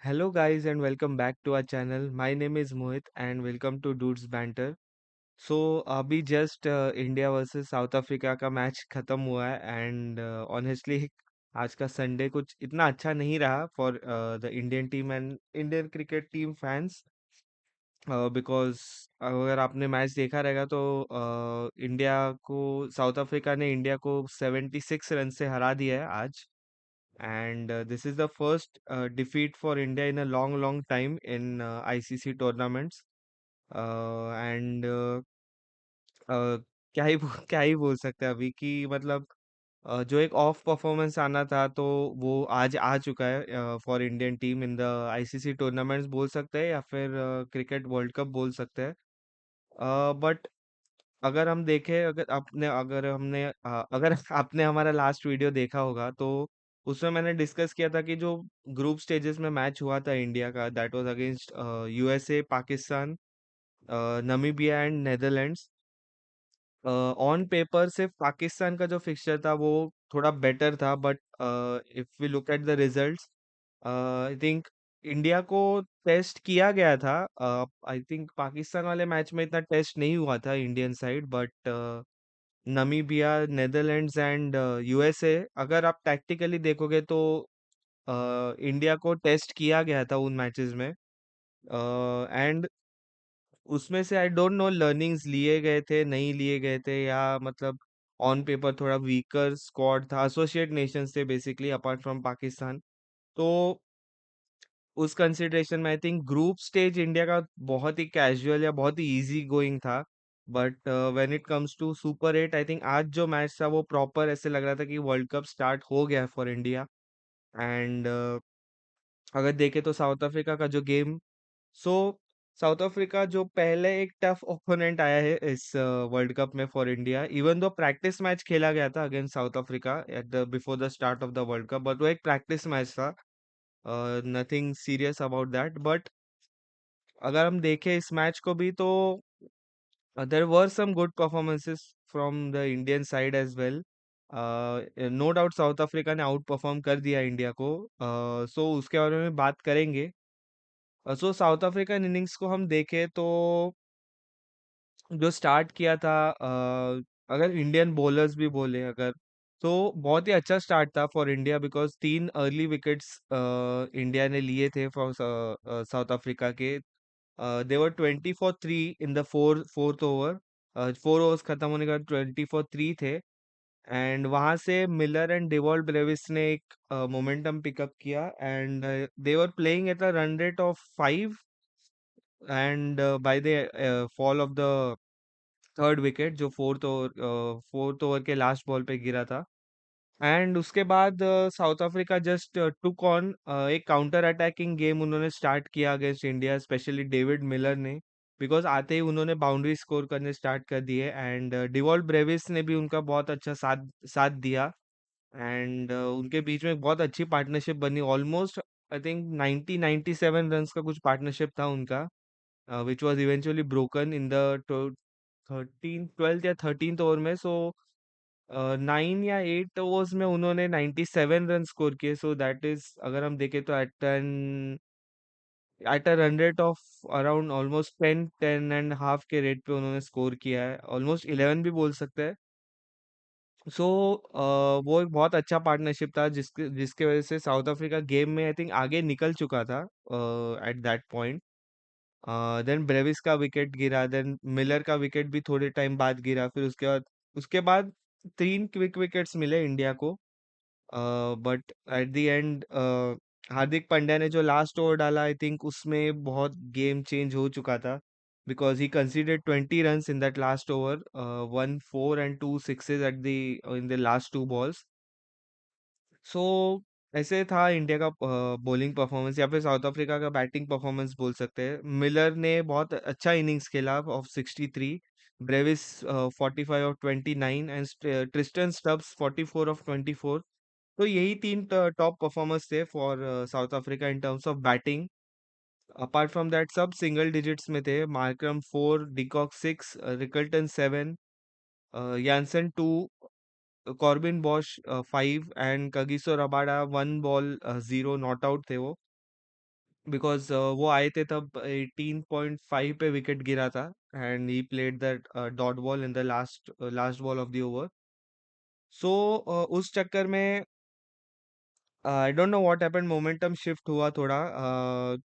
Hello, guys, and welcome back to our channel. My name is Mohit, and welcome to Dudes Banter. So अभी just India versus south Africa का match खत्म हुआ है and honestly आज का Sunday कुछ इतना अच्छा नहीं रहा for the Indian team and Indian cricket team fans because अगर आपने मैच देखा रहेगा तो इंडिया को साउथ अफ्रीका ने इंडिया को 76 रन से हरा दिया है आज. And this is the first defeat for India in a long, long time in ICC tournaments. And क्या ही बोल सकते हैं अभी कि मतलब जो एक ऑफ परफॉर्मेंस आना था तो वो आज आ चुका है for Indian team in the ICC tournaments बोल सकते हैं या फिर क्रिकेट वर्ल्ड कप बोल सकते हैं. बट अगर हम देखें अगर आपने हमारा लास्ट वीडियो देखा होगा तो उसमें मैंने डिस्कस किया था कि जो ग्रुप स्टेजेस में मैच हुआ था इंडिया का that was against USA, Pakistan, Namibia and Netherlands. On paper सिर्फ पाकिस्तान का जो फिक्सचर था वो थोड़ा बेटर था, but if we look at the results I think India को टेस्ट किया गया था. आई थिंक पाकिस्तान वाले मैच में इतना टेस्ट नहीं हुआ था Indian side, but Namibia, Netherlands and USA अगर आप टैक्टिकली देखोगे तो इंडिया को टेस्ट किया गया था उन मैचेस में. एंड उसमें से आई डोंट नो लर्निंग्स लिए गए थे नहीं लिए गए थे या मतलब ऑन पेपर थोड़ा वीकर स्क्वाड था. एसोसिएट नेशंस थे बेसिकली अपार्ट फ्रॉम पाकिस्तान. तो उस कंसिडरेशन में I think group stage India का बहुत ही कैजुअल या बहुत ही इजी गोइंग था. But when it comes to super eight I think आज जो मैच था वो प्रॉपर ऐसे लग रहा था कि वर्ल्ड कप स्टार्ट हो गया है फॉर इंडिया. एंड अगर देखें तो साउथ अफ्रीका का जो गेम, सो साउथ अफ्रीका जो पहले एक टफ ओपोनेंट आया है इस वर्ल्ड कप में for India, even though practice match खेला गया था against South Africa at the before the start of the world cup, but वो एक प्रैक्टिस मैच था. Nothing serious about that. But अगर हम देखें इस मैच को भी तो there were some good performances from the Indian side as well. No doubt South Africa ने आउट परफॉर्म कर दिया इंडिया को. सो उसके बारे में बात करेंगे. सो साउथ अफ्रीकन इनिंग्स को हम देखें तो जो स्टार्ट किया था, अगर इंडियन बॉलर्स भी बोले अगर, तो बहुत ही अच्छा स्टार्ट था फॉर इंडिया बिकॉज तीन अर्ली विकेट्स इंडिया ने लिए थे फॉर साउथ अफ्रीका के. देवर 20 for 3 in the fourth over. 4 overs खत्म होने के बाद 20 for 3 थे. एंड वहां से मिलर एंड डिवॉल्ट ब्रेविस ने एक मोमेंटम पिकअप किया and they were playing at a run rate of 5. And by the fall of the third wicket जो फोर्थ ओवर के लास्ट बॉल पे गिरा था. एंड उसके बाद south Africa just took on एक काउंटर अटैकिंग गेम उन्होंने स्टार्ट किया against India, specially David Miller ने. बिकॉज आते ही उन्होंने बाउंड्री स्कोर करने स्टार्ट कर दिए एंड डिवॉल्ट ब्रेविस ने भी उनका बहुत अच्छा साथ साथ दिया. एंड उनके बीच में एक बहुत अच्छी पार्टनरशिप बनी. ऑलमोस्ट आई थिंक 97 रन्स का कुछ पार्टनरशिप था उनका, which was eventually broken in the 12th या 13th ओवर में. सो 9 या 8 ओवर्स में उन्होंने 97 रन स्कोर किए. सो दैट इज अगर हम देखें तो at a run rate of around almost 10 10 and half के रेट पे उन्होंने स्कोर किया है, ऑलमोस्ट 11 भी बोल सकते हैं. सो वो एक बहुत अच्छा पार्टनरशिप था जिसके जिसके वजह से साउथ अफ्रीका गेम में आई थिंक आगे निकल चुका था at that point. Then Brevis का विकेट गिरा, देन मिलर का विकेट भी थोड़े टाइम बाद गिरा. फिर उसके बाद तीन क्विक विकेट्स मिले इंडिया को. But at the end Hardik Pandya ने जो लास्ट ओवर डाला आई थिंक उसमें बहुत गेम चेंज हो चुका था because he considered 20 runs in that last over, 1 4 and 2 6s at the in the last two balls. So ऐसे था इंडिया का बॉलिंग परफॉर्मेंस या फिर साउथ अफ्रीका का बैटिंग परफॉर्मेंस बोल सकते हैं. मिलर ने बहुत अच्छा इनिंग्स खेला off 63, Brevis 45 off 29 and Tristan Stubbs 44 off 24. तो यही तीन टॉप परफॉर्मर्स थे for South Africa in terms of batting. Apart from that सब सिंगल डिजिट्स में थे. Markram 4, de Kock 6, Rickelton 7, Janssen 2, Corbin Bosch 5 and Kagiso Rabada 1 ball 0 not out थे वो. Because वो आए थे तब 18.5 पे विकेट गिरा था and he played that dot ball in the last ball of the over. So उस चक्कर में I don't know what happened, momentum shift हुआ थोड़ा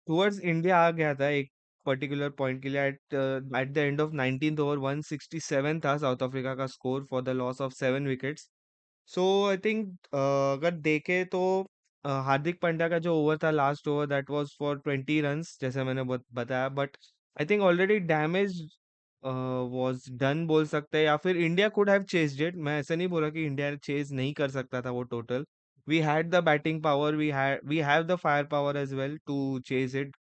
टुवर्ड्स इंडिया आ गया था एक पर्टिकुलर पॉइंट के लिए eight the end of 19th over 167 था साउथ अफ्रीका का score for the loss of 7 wickets. So I think अगर देखें तो हार्दिक पांड्या का जो ओवर था last over that was for 20 runs जैसे मैंने बताया, but I think already damage was done बोल सकते हैं, या फिर India could have chased it. मैं ऐसे नहीं बोला कि इंडिया चेज नहीं कर सकता था वो total. We had the batting power, we have the fire power as well to chase it.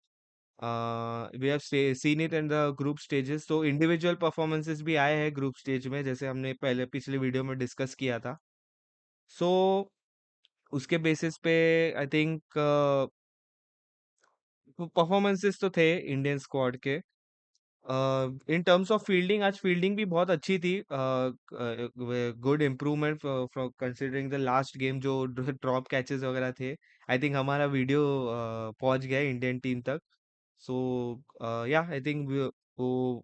We have seen it in the group stages, तो इंडिविजुअल परफॉर्मेंसेस भी आए हैं ग्रुप स्टेज में जैसे हमने पहले पिछले वीडियो में डिस्कस किया था। सो उसके बेसिस पे आई थिंक परफॉर्मेंसेस तो थे इंडियन स्क्वाड के। इन टर्म्स ऑफ फील्डिंग आज फील्डिंग भी बहुत अच्छी थी। Good improvement from considering the last game जो ड्रॉप कैचेस वगैरह थे। आई थिंक हमारा वीडियो पहुंच गया इंडियन टीम तक। सो या आई थिंक वो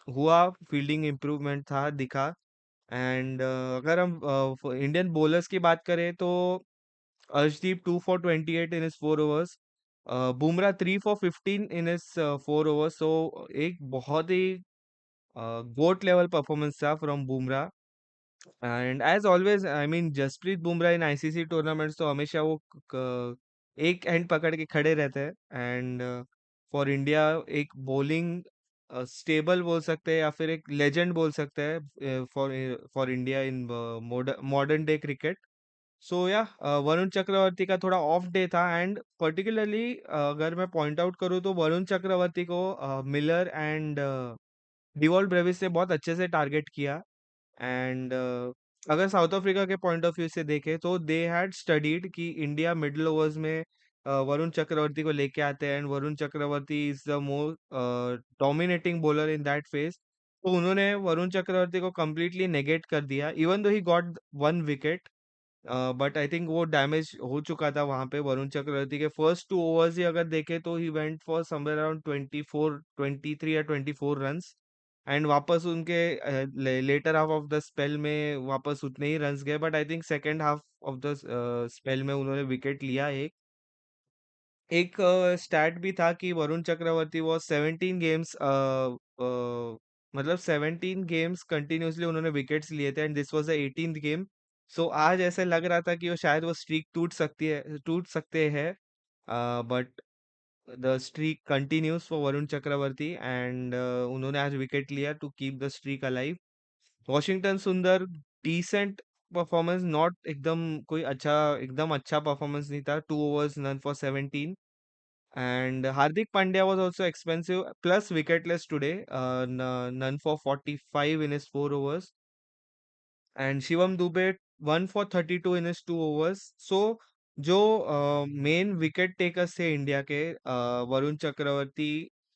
हुआ, फील्डिंग इम्प्रूवमेंट था दिखा। एंड अगर हम इंडियन बॉलर्स की बात करें तो Arshdeep 2 for 28 in his 4 overs. Bumrah 3 for 15 in his 4 overs. So एक बहुत ही गोट लेवल परफॉर्मेंस था from Bumrah. And as always I mean Jasprit Bumrah in ICC tournaments तो हमेशा वो एक हैंड पकड़ के खड़े रहते हैं। एंड फॉर इंडिया एक बॉलिंग स्टेबल बोल सकते हैं या फिर एक लेजेंड बोल सकते हैं for for India in modern day cricket. So yeah Varun Chakravarthy का थोड़ा ऑफ डे था। एंड पर्टिकुलरली अगर मैं पॉइंट आउट करूँ तो वरुण चक्रवर्ती को मिलर एंड डिवॉल्ट ब्रेविस ने बहुत अच्छे से टारगेट किया। एंड अगर साउथ अफ्रीका के पॉइंट ऑफ व्यू से देखें तो दे हैड स्टडीड कि इंडिया मिडिल ओवर्स में वरुण चक्रवर्ती को लेके आते हैं and Varun Chakravarthy is the more dominating bowler in that phase. तो उन्होंने वरुण चक्रवर्ती को कंप्लीटली नेगेट कर दिया even though he got 1 wicket. But I think वो डैमेज हो चुका था वहां पे। वरुण चक्रवर्ती के फर्स्ट 2 ओवर्स ही अगर देखे तो he went for somewhere around 23 या 24 रन्स। एंड वापस उनके later half of the spell में वापस उतने ही रन्स गए, but I think second half of the spell में उन्होंने विकेट लिया एक। एक स्टैट भी था कि वरुण चक्रवर्ती वो 17 गेम्स मतलब 17 गेम्स कंटिन्यूअसली उन्होंने विकेट्स लिए थे and this was the 18th game. सो आज ऐसे लग रहा था कि वो शायद वो स्ट्रीक टूट सकते हैं, but the streak continues for Varun Chakravarthy and उन्होंने आज विकेट लिया to keep the streak alive. Washington Sundar decent performance, not एकदम अच्छा परफॉर्मेंस नहीं था। 2 overs none for 17। And Hardik Pandya was also expensive, plus wicketless today. None for 45 in his 4 overs. And Shivam Dube 1 for 32 in his 2 overs. So जो main wicket takers थे India के, Varun Chakravarthy,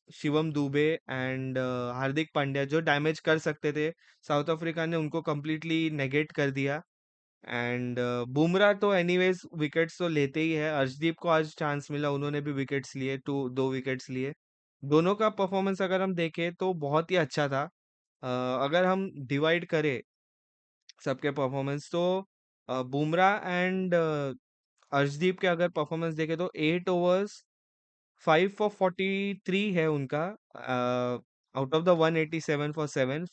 Shivam Dubey and Hardik Pandya जो damage कर सकते थे, south Africa ने उनको completely negate कर दिया। एंड बुमराह तो एनीवेज विकेट्स तो लेते ही है। अर्शदीप को आज चांस मिला, उन्होंने भी विकेट्स लिए, 2 विकेट्स लिए। दोनों का परफॉर्मेंस अगर हम देखें तो बहुत ही अच्छा था। अगर हम डिवाइड करें सबके परफॉर्मेंस तो बुमराह एंड अर्शदीप के अगर परफॉर्मेंस देखें तो 8 overs 5 for 43 है उनका, out of the 187 for 7,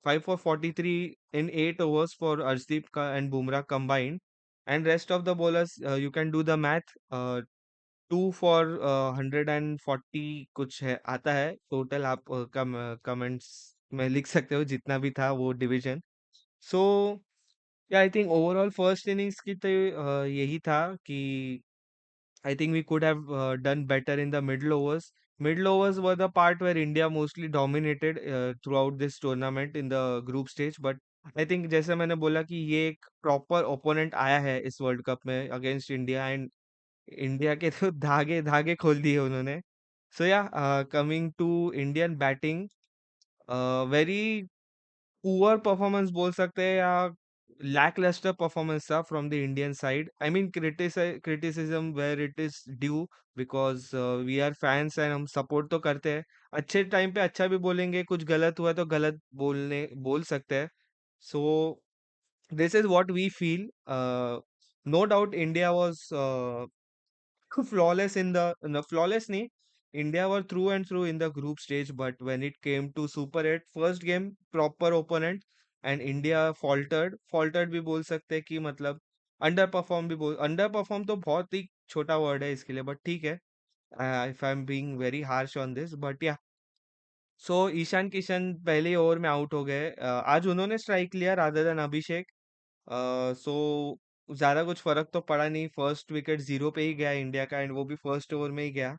5 for 43 in 8 overs for Arshdeep ka and Bumrah combined. And rest of the bowlers, you can do the math. 2 for 140 कुछ है आता है टोटल। आप कमेंट्स में लिख सकते हो जितना भी था वो division. So I think overall first innings की तो यही था कि I think we could have done better in the middle overs. Middle overs were the part where India mostly dominated throughout this tournament in the group stage. But I think जैसे मैंने बोला कि ये एक प्रॉपर ओपोनेंट आया है इस world cup में अगेंस्ट इंडिया, एंड इंडिया के तो धागे धागे खोल दिए उन्होंने। So yeah coming to Indian batting, very poor performance बोल सकते हैं या lackluster performance था from the Indian side. I mean criticism where it is due because we are fans and हम support तो करते हैं. अच्छे टाइम पे अच्छा भी बोलेंगे, कुछ गलत हुआ तो गलत बोल सकते हैं. So this is what we feel. No doubt India was flawless in the no, flawless nahi. India were through and through in the group stage, but when it came to Super 8, first game proper opponent and India faltered भी बोल सकते हैं कि मतलब underperform तो बहुत ही छोटा word है इसके लिए but ठीक है. If I'm being very harsh on this, but yeah. सो ईशान किशन पहले ओवर में आउट हो गए. आज उन्होंने स्ट्राइक लिया रादर देन अभिषेक. सो ज्यादा कुछ फर्क तो पड़ा नहीं. फर्स्ट विकेट जीरो पे ही गया इंडिया का एंड वो भी फर्स्ट ओवर में ही गया.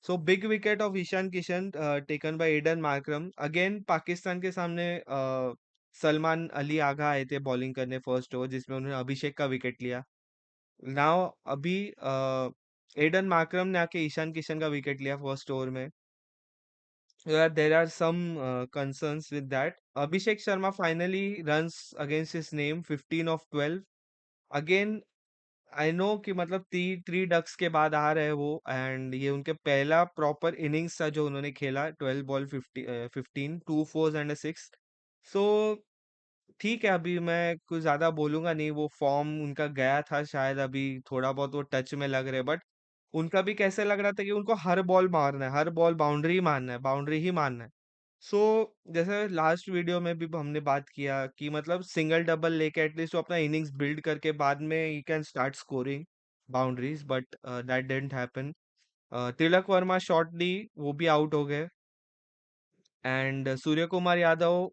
So big wicket of Ishan Kishan taken by Aiden Markram. Again Pakistan के सामने सलमान अली आगा आए थे बॉलिंग करने फर्स्ट ओवर जिसमें उन्होंने अभिषेक का विकेट लिया. नाउ अभी एडन मार्करम ने आके ईशान किशन का विकेट लिया फर्स्ट ओवर में. Yeah, there are some concerns with that. Abhishek Sharma finally runs against his name, 15 of 12. Again, I know कि मतलब थ्री डक्स के बाद आ रहे हैं वो एंड ये उनके पहला प्रॉपर इनिंग्स था जो उन्होंने खेला. 12 बॉल 15 टू फोर्स एंड 6. सो ठीक है, अभी मैं कुछ ज्यादा बोलूंगा नहीं. वो फॉर्म उनका गया था शायद, अभी थोड़ा बहुत वो टच में लग रहे. बट उनका भी कैसे लग रहा था कि उनको हर बॉल मारना है, हर बॉल बाउंड्री ही मारना है, बाउंड्री ही मारना है. सो जैसे लास्ट वीडियो में भी हमने बात किया कि मतलब सिंगल डबल लेके एटलीस्ट वो अपना इनिंग्स बिल्ड करके बाद में you can start scoring boundaries. But that didn't happen. Tilak Varma shortly वो भी आउट हो गए एंड सूर्य कुमार यादव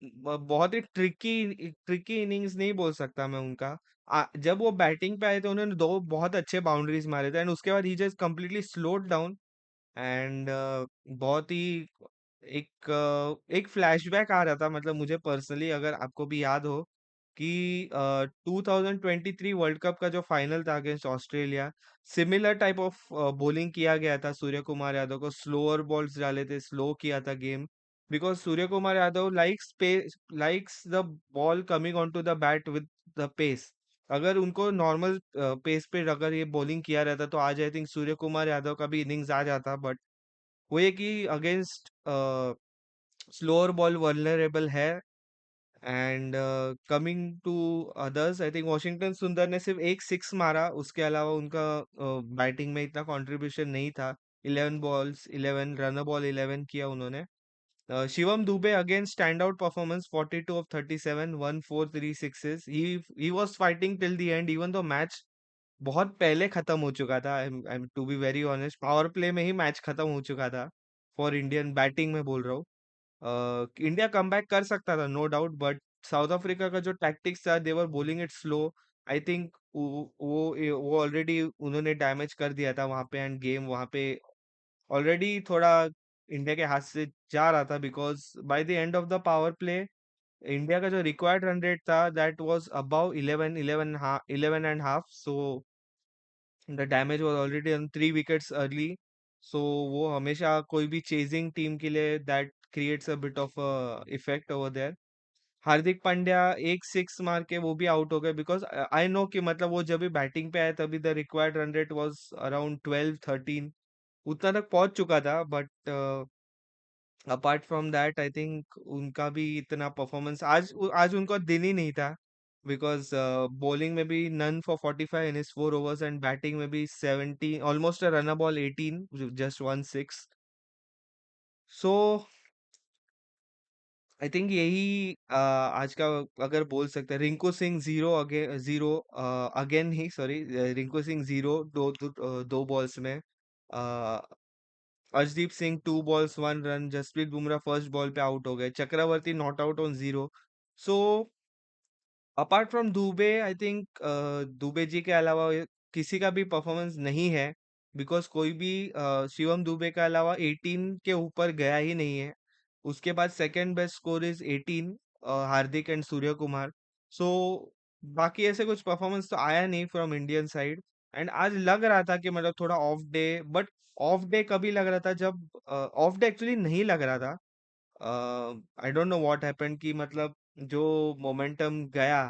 बहुत ही ट्रिकी ट्रिकी इनिंग्स नहीं बोल सकता मैं उनका. जब वो बैटिंग पे आए थे उन्होंने दो बहुत अच्छे बाउंड्रीज मारे थे एंड उसके बाद he just completely slowed down and बहुत ही एक फ्लैशबैक आ रहा था मतलब मुझे पर्सनली, अगर आपको भी याद हो कि 2023 वर्ल्ड कप का जो फाइनल था against Australia, similar type of bowling किया गया था. सूर्य कुमार यादव को स्लोअर बॉल्स डाले थे, स्लो किया था game because Surya Kumar Yadav likes the ball coming on to the bat with the pace. अगर उनको नॉर्मल पेस पे अगर ये बॉलिंग किया रहता तो आज आई थिंक सूर्य कुमार यादव का भी इनिंग्स आ जाता. बट वो ये कि अगेंस्ट स्लोअर बॉल वर्नरेबल है. And coming to others, I think Washington Sundar ने सिर्फ एक सिक्स मारा, उसके अलावा उनका बैटिंग में इतना कंट्रीब्यूशन नहीं था. 11 बॉल्स 11 रन बॉल 11 किया उन्होंने. Shivam Dube again stand out performance, 42 of 37, 1 4 3 sixes. He was fighting till the end even though match बहुत पहले खत्म हो चुका था. I am to be very honest, power play में ही मैच खत्म हो चुका था फॉर इंडियन बैटिंग में बोल रहा हूँ. इंडिया कमबैक कर सकता था no doubt. But South Africa का जो टैक्टिक्स था, they were bowling it slow. I think वो ऑलरेडी उन्होंने डैमेज कर दिया था वहां पे एंड गेम वहां पे ऑलरेडी थोड़ा इंडिया के हाथ से जा रहा था because by the end of the power play India का जो रिक्वायर्ड रन रेट था that was about 11 and half. So the damage was already on 3 wickets early. So वो हमेशा कोई भी चेजिंग टीम के लिए that creates a bit of effect over there. Hardik Pandya एक सिक्स मार के वो भी आउट हो गए बिकॉज आई नो कि मतलब वो जब भी बैटिंग पे आए तभी the required run rate was around 12-13, उतना तक पहुंच चुका था. But apart from that I think उनका भी इतना परफॉर्मेंस आज उनका दिन ही नहीं था बिकॉज बॉलिंग में भी none for 45 in his 4 overs and batting में भी 70 almost a run ball 18, just 1 6. So I think यही आज का अगर बोल सकते हैं. रिंकू सिंह जीरो अगेन ही सॉरी, रिंकू सिंह जीरो दो बॉल्स में. Arshdeep Singh 2 balls 1 run. Jasprit Bumrah first ball पे आउट हो गए. Chakravarthy not out on zero. So apart from Dube I think Dubey ji के अलावा किसी का भी परफॉर्मेंस नहीं है बिकॉज कोई भी शिवम दुबे के अलावा 18 के ऊपर गया ही नहीं है. उसके बाद second best score is 18, Hardik and Suryakumar. So बाकी ऐसे कुछ परफॉर्मेंस तो आया नहीं फ्रॉम इंडियन साइड. एंड आज लग रहा था कि मतलब थोड़ा off day. But of day कभी लग रहा था जब ऑफ डे एक्चुअली नहीं लग रहा था. I don't know what happened कि मतलब जो मोमेंटम गया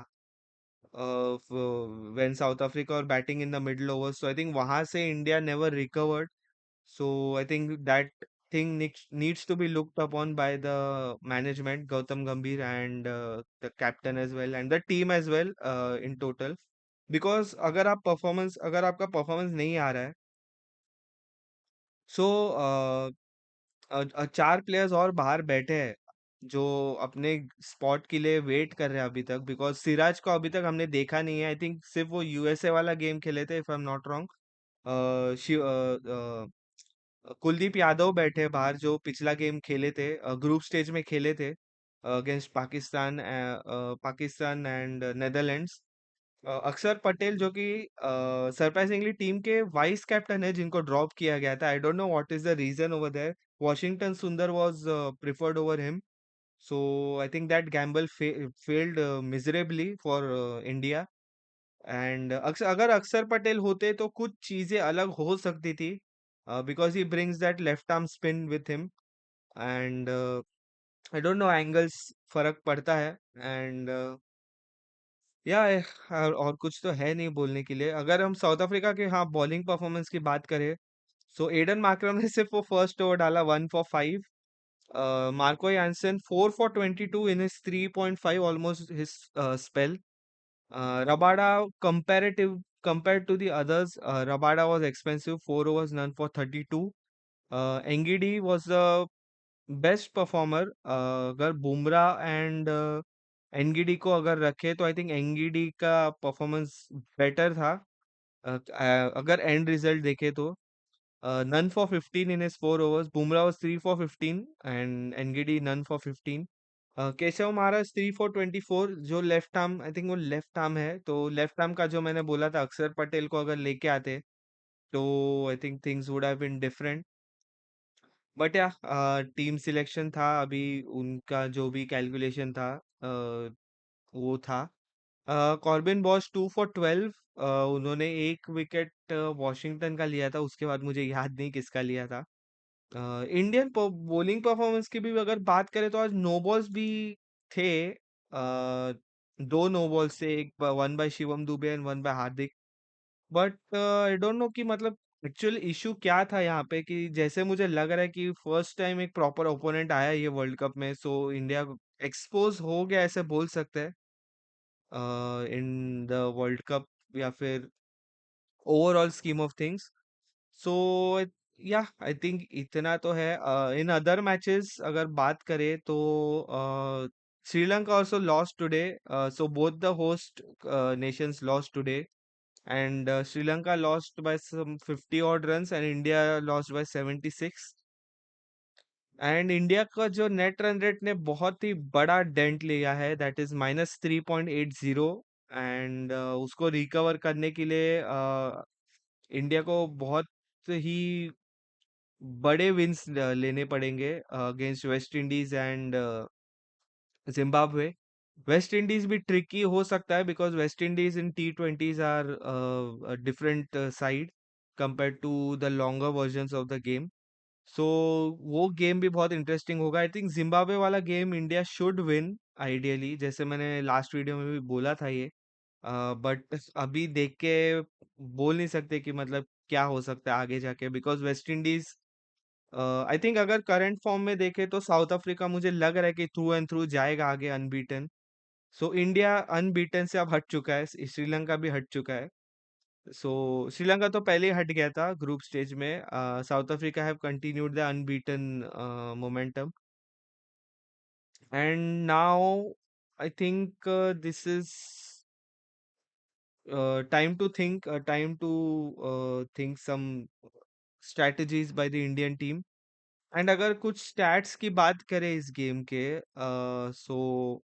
when South Africa were batting in the middle overs. So I think वहां से India never recovered. So I think that thing needs to be looked upon by the management, Gautam Gambhir, and the captain as well, and the team as well in total. Because अगर आपका performance नहीं आ रहा है, सो चार players और बाहर बैठे हैं जो अपने स्पॉट के लिए वेट कर रहे हैं अभी तक, बिकॉज सिराज को अभी तक हमने देखा नहीं है। आई थिंक सिर्फ वो यूएसए वाला गेम खेले थे, if I am not wrong. Shiv Kuldeep Yadav बैठे बाहर, जो पिछला गेम खेले थे, ग्रुप स्टेज में खेले थे अगेंस्ट पाकिस्तान एंड नेदरलैंड्स। अक्षर पटेल जो कि सरप्राइजिंगली टीम के वाइस कैप्टन है, जिनको ड्रॉप किया गया था। I don't know what is the reason over there. Washington Sundar was preferred over him. So I think that gamble failed miserably for India. And अगर अक्षर पटेल होते तो कुछ चीजें अलग हो सकती थी, because he brings that left arm spin with him. And I don't no, angles फर्क पड़ता है। एंड या और कुछ तो है नहीं बोलने के लिए। अगर हम साउथ अफ्रीका के, हाँ, बॉलिंग परफॉर्मेंस की बात करें, सो एडन मार्करम ने सिर्फ वो फर्स्ट ओवर डाला 1 for 5। Marco Jansen 4 for 22 in his 3.5 almost his spell. Rabada, compared to the others, Rabada was expensive. 4 overs, none for 32. Engidi was the best performer. अगर Bumrah and Ngidi को अगर रखे तो I think Ngidi का performance better था। अगर and result देखे तो none for 15 in his 4 overs. Bumrah was 3 for 15 and Ngidi none for 15. Keshav Maharaj 3 for 24, जो लेफ्ट आर्म, आई थिंक वो लेफ्ट आर्म है, तो लेफ्ट आर्म का जो मैंने बोला था, अक्षर पटेल को अगर लेके आते तो I think things would have been different. But yeah team selection था अभी, उनका जो भी कैलकुलेशन था वो था। Corbin Bosch 2 for 12। उन्होंने एक विकेट वॉशिंगटन का लिया था, उसके बाद मुझे याद नहीं किसका लिया था। इंडियन बॉलिंग परफॉर्मेंस की भी अगर बात करें तो आज नो बॉल्स भी थे। दो नो बॉल्स थे, एक one by Shivam Dubey and one by Hardik. But I don't no कि मतलब एक्चुअल इशू क्या था यहाँ पे, कि जैसे मुझे लग रहा है कि फर्स्ट टाइम एक प्रॉपर ओपोनेंट आया ये वर्ल्ड कप में, सो इंडिया एक्सपोज हो गया ऐसे बोल सकते हैं इन द वर्ल्ड कप, या फिर overall scheme of things. So yeah I think इतना तो है। इन अदर मैचेस अगर बात करें तो Sri Lanka also lost today. So both the host nations lost today, and Sri Lanka lost by some 50 odd runs and India lost by 76। And India का जो net run rate ने बहुत ही बड़ा डेंट लिया है, दैट इज -3.80। एंड उसको recover करने के लिए इंडिया को बहुत ही बड़े विंस लेने पड़ेंगे against West Indies and Zimbabwe. West Indies भी ट्रिकी हो सकता है, because West Indies in T20s are different side compared to the longer version of the game. So वो गेम भी बहुत इंटरेस्टिंग होगा। आई थिंक जिम्बाब्वे वाला game India should win ideally, जैसे मैंने लास्ट वीडियो में भी बोला था ये। बट अभी देख के बोल नहीं सकते कि मतलब क्या हो सकता है आगे जाके, because West Indies I think अगर करंट फॉर्म में देखे तो साउथ अफ्रीका मुझे लग रहा है कि थ्रू एंड थ्रू जाएगा आगे अनबीटन। सो इंडिया अनबीटन से अब हट चुका है, श्रीलंका भी हट चुका है। सो श्रीलंका तो पहले ही हट गया था ग्रुप स्टेज में। South Africa have continued the unbeaten momentum, and now I think this is time to think some strategies by the Indian team। And अगर कुछ स्टैट्स की बात करें इस गेम के, सो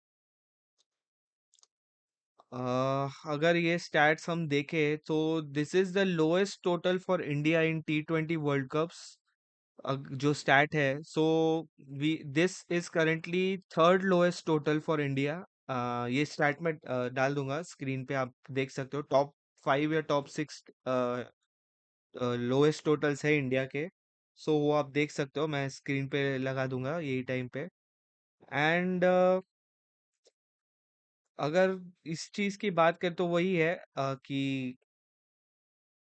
अगर ये स्टैट्स हम देखें तो this is the lowest total for India in T20 world cups. जो स्टैट है, so we this is currently third lowest total for India. ये स्टैट में डाल दूंगा स्क्रीन पे, आप देख सकते हो टॉप 5 या टॉप 6 लोएस्ट टोटल्स है इंडिया के। सो वो आप देख सकते हो, मैं स्क्रीन पे लगा दूंगा यही टाइम पे। एंड अगर इस चीज की बात करें तो वही है कि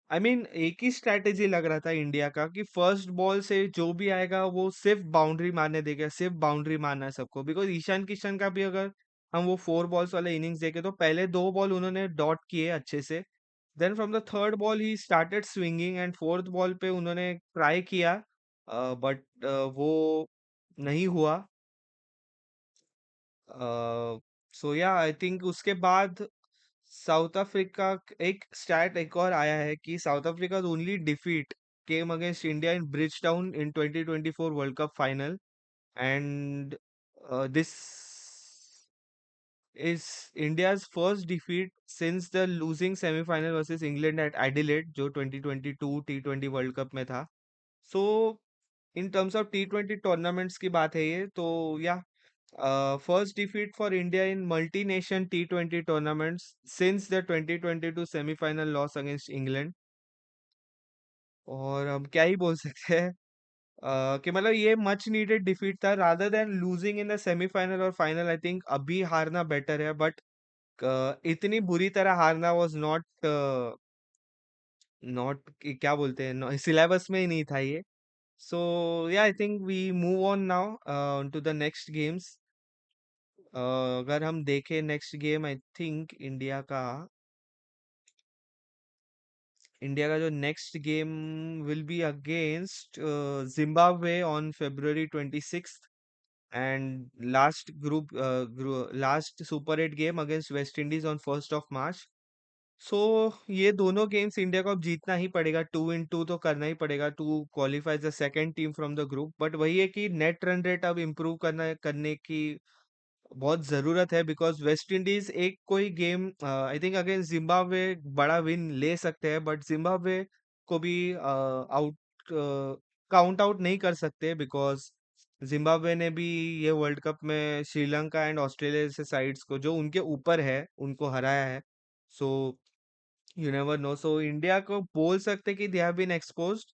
एक ही स्ट्रैटेजी लग रहा था इंडिया का कि फर्स्ट बॉल से जो भी आएगा वो सिर्फ बाउंड्री मारने देगा, सिर्फ बाउंड्री मारना है सबको। बिकॉज ईशान किशन का भी अगर हम वो 4 बॉल्स वाले इनिंग्स देखे तो पहले 2 बॉल उन्होंने डॉट किए अच्छे से। Then from the third ball ही started swinging and fourth ball पे उन्होंने ट्राई किया, बट वो नहीं हुआ। सो या आई थिंक उसके बाद साउथ अफ्रीका, एक स्टैट एक और आया है कि South Africa only defeat came against India in Bridgetown इन 2024 world cup final, and this is India's first defeat since the losing semifinal versus England at Adelaide जो 2022 T20 वर्ल्ड कप में था। So in terms of T20 tournaments की बात है ये तो, या first defeat for India in multi-nation T20 tournaments since the 2022 semi-final loss against England। और हम क्या ही बोल सकते हैं कि मतलब ये मच नीडेड डिफीट था rather than losing in the semifinal और फाइनल। आई थिंक अभी हारना बेटर है, बट इतनी बुरी तरह हारना वाज नॉट नॉट क्या बोलते हैं, सिलेबस में ही नहीं था ये। So yeah I think we move on now to the next games. अगर हम देखें next game, I think India का जो next game will be against Zimbabwe on February 26th, and last super 8 game against West Indies on 1st of March। So ये दोनों games India को अब जीतना ही पड़ेगा, 2-2 तो करना ही पड़ेगा to qualify the second team from the group. But वही है कि नेट रन रेट अब इम्प्रूव करने की बहुत जरूरत है, बिकॉज वेस्ट इंडीज एक कोई game I think against Zimbabwe बड़ा विन ले सकते हैं, बट जिम्बाब्वे को भी आउट काउंट आउट नहीं कर सकते, बिकॉज जिम्बाब्वे ने भी ये वर्ल्ड कप में श्रीलंका एंड ऑस्ट्रेलिया जैसे साइड्स को जो उनके ऊपर है उनको हराया है। So you never know, so India को बोल सकते कि they have been exposed.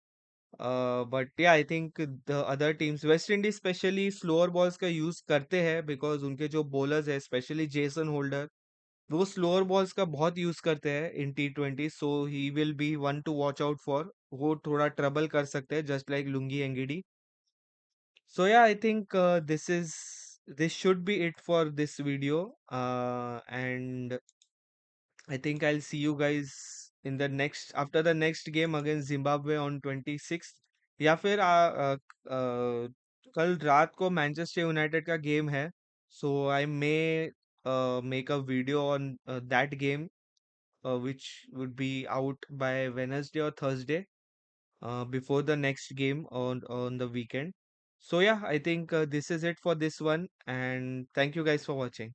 But yeah I think the other teams, West Indies specially slower balls का यूज करते हैं, बिकॉज उनके जो बॉलर्स है स्पेशली जेसन होल्डर वो स्लोअर बॉल्स का बहुत यूज करते हैं in T20। So he will be one two watch out for, वो थोड़ा ट्रबल कर सकते हैं just like Lungi Ngidi. So yeah I think this should be it for this video, and I think I'll see you guys in the next after the next game against Zimbabwe on 26th, या फिर कल रात को Manchester United का game है। So I may make a video on that game which would be out by Wednesday or Thursday, before the next game on the weekend. So yeah, I think this is it for this one, and thank you guys for watching.